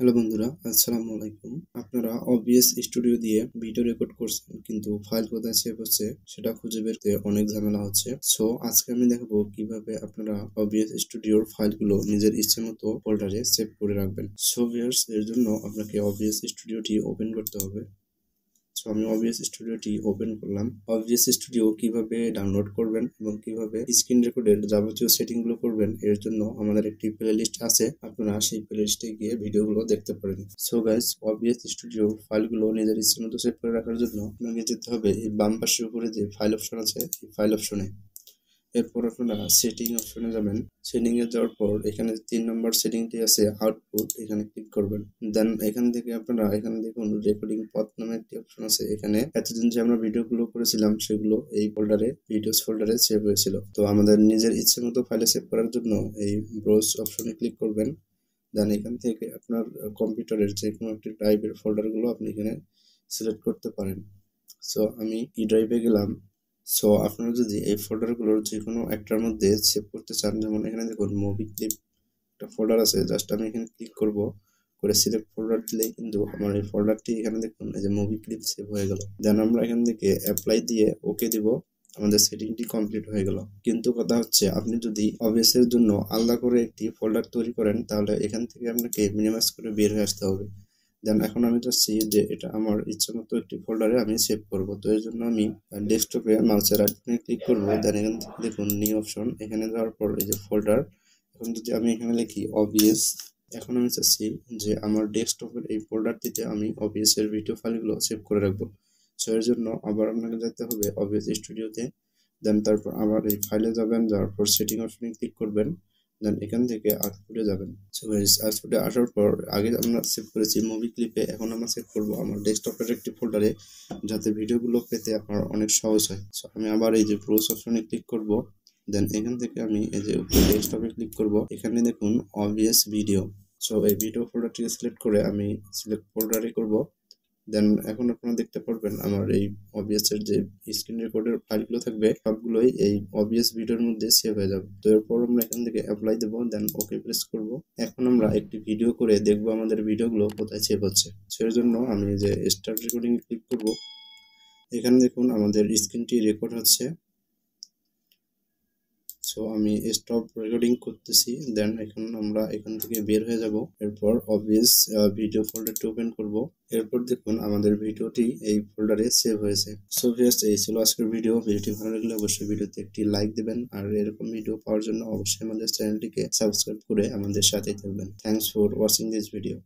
Hello বন্ধুরা, আসসালামু আলাইকুম। আপনারা OBS স্টুডিও দিয়ে ভিডিও রেকর্ড করছেন, কিন্তু ফাইল কোথায় সেভ হচ্ছে সেটা খুঁজে বের করতে অনেক ঝামেলা হচ্ছে। সো আজকে আমি দেখাবো কিভাবে আপনারা OBS স্টুডিওর ফাইলগুলো নিজের ইচ্ছে মতো ফোল্ডারে সেভ করে রাখবেন। সো ভিউয়ার্স, এর জন্য আপনাকে OBS স্টুডিওটি ওপেন করতে হবে। সো আমি OBS স্টুডিওটি ওপেন করলাম। OBS স্টুডিও কিভাবে ডাউনলোড করবেন এবং কিভাবে স্ক্রিন রেকর্ডের যাবতীয় সেটিংগুলো করবেন এর জন্য আমাদের একটি প্লেলিস্ট আছে, আপনারা সেই প্লেলিস্টে গিয়ে ভিডিওগুলো দেখতে পারেন। সো গাইস, OBS স্টুডিও ফাইলগুলো নিজের ইচ্ছে মতো সেভ করে রাখার জন্য আপনাকে যেতে হবে এই বাম পাশের উপরে যে ফাইল অপশন আছে এই ফাইল অপশনে। এরপর আপনারা সেটিং অপশনে যাবেন। সেটিং এ যাওয়ার পর এখানে 3 নম্বর সেটিংটি আছে আউটপুট, এখানে ক্লিক করবেন। দেন এখান থেকে আপনারা এখানে দেখুন রেকর্ডিং পথ নামে একটি অপশন আছে। এখানে এতদিন যে আমরা ভিডিওগুলো করেছিলাম সেগুলো এই ফোল্ডারে ভিডিওস ফোল্ডারে সেভ হয়েছিল। তো আমাদের নিজের ইচ্ছে মতো ফাইলে সেভ করার জন্য এই ব্রাউজ অপশনে ক্লিক করবেন। দেন এখান থেকে আপনার কম্পিউটারের যে কোনো একটি টাইপের ফোল্ডারগুলো আপনি এখানে সিলেক্ট করতে পারেন। সো আমি ই ড্রাইভে গেলাম। সো আপনারা যদি এই ফোল্ডারগুলোর যে কোনো একটার মধ্যে সেভ করতে চান, যেমন এখানে দেখুন মুভি ক্লিপ একটা ফোল্ডার আছে, জাস্ট আমি এখানে ক্লিক করব, করে সিলেক্ট ফোল্ডার দিলেই কিন্তু আমার এই ফোল্ডারটি এখানে দেখুন এই যে মুভি ক্লিপ সেভ হয়ে গেল। দেন আমরা এখান থেকে অ্যাপ্লাই দিয়ে ওকে দিব, আমাদের সেটিংটি কমপ্লিট হয়ে গেল। কিন্তু কথা হচ্ছে, আপনি যদি OBS এর জন্য আলাদা করে একটি ফোল্ডার তৈরি করেন তাহলে এখান থেকে আপনাকে মিনিমাইজ করে বের হয়ে আসতে হবে। দেন এখন আমি চাচ্ছি যে এটা আমার ইচ্ছা মতো একটি ফোল্ডারে আমি সেভ করব। তো এর জন্য আমি ডেস্কটপে মাউসের রাইট বাটনে ক্লিক করব। দেন এখান থেকে দেখুন নিউ অপশন, এখানে যাওয়ার পর এই যে ফোল্ডার, এখন যদি আমি এখানে লিখি OBS, এখন আমি চাচ্ছি যে আমার ডেস্কটপের এই ফোল্ডারটিতে আমি OBS এর ভিডিও ফাইলগুলো সেভ করে রাখবো। সো এর জন্য আবার আপনাকে যেতে হবে OBS স্টুডিওতে। দেন তারপর আবার এই ফাইলে যাবেন, যাওয়ার পর সেটিং অপশনে ক্লিক করবেন। দেন এখান থেকে আউটপুটে যাবেন। সো গাইস, আউটপুটে আসার পর আগে আমরা সেভ করেছি মুভি ক্লিপে, এখন আমরা সেভ করব আমার ডেস্কটপের একটি ফোল্ডারে, যাতে ভিডিওগুলো পেতে আপনার অনেক সহজ হয়। সো আমি আবার এই যে ব্রাউজ অপশনে ক্লিক করব। দেন এখান থেকে আমি এই যে ডেস্কটপে ক্লিক করব, এখানে দেখুন OBS ভিডিও। সো এই ভিডিও ফোল্ডারটিকে সিলেক্ট করে আমি সিলেক্ট ফোল্ডারে করব। দেন এখন আপনারা দেখতে পারবেন আমার এই OBS এর যে স্ক্রিন রেকর্ডের ফাইলগুলো থাকবে সবগুলোই এই OBS ভিডিওর মধ্যে সেভ হয়ে যাবে। তো এরপর আমরা এখান থেকে অ্যাপ্লাই দেবো, দেন ওকে প্রেস করব। এখন আমরা একটি ভিডিও করে দেখবো আমাদের ভিডিওগুলো কোথায় সেভ হচ্ছে। সেই জন্য আমি যে স্টার্ট রেকর্ডিং ক্লিক করব। এখানে দেখুন আমাদের স্ক্রিনটি রেকর্ড হচ্ছে। সো আমি স্টপ রেকর্ডিং করতেছি। দেন এখন আমরা এখান থেকে বের হয়ে যাব। এরপর OBS ভিডিও ফোল্ডারটি ওপেন করব। এরপর দেখুন আমাদের ভিডিওটি এই ফোল্ডারে সেভ হয়েছে। সো ভিউয়ার্স, এই ছিল আজকের ভিডিও। ভিডিওটি ভালো লাগলে অবশ্যই ভিডিওতে একটি লাইক দিবেন, আর এরকম ভিডিও পাওয়ার জন্য অবশ্যই আমাদের চ্যানেলটিকে সাবস্ক্রাইব করে আমাদের সাথেই থাকবেন। Thanks for watching this video.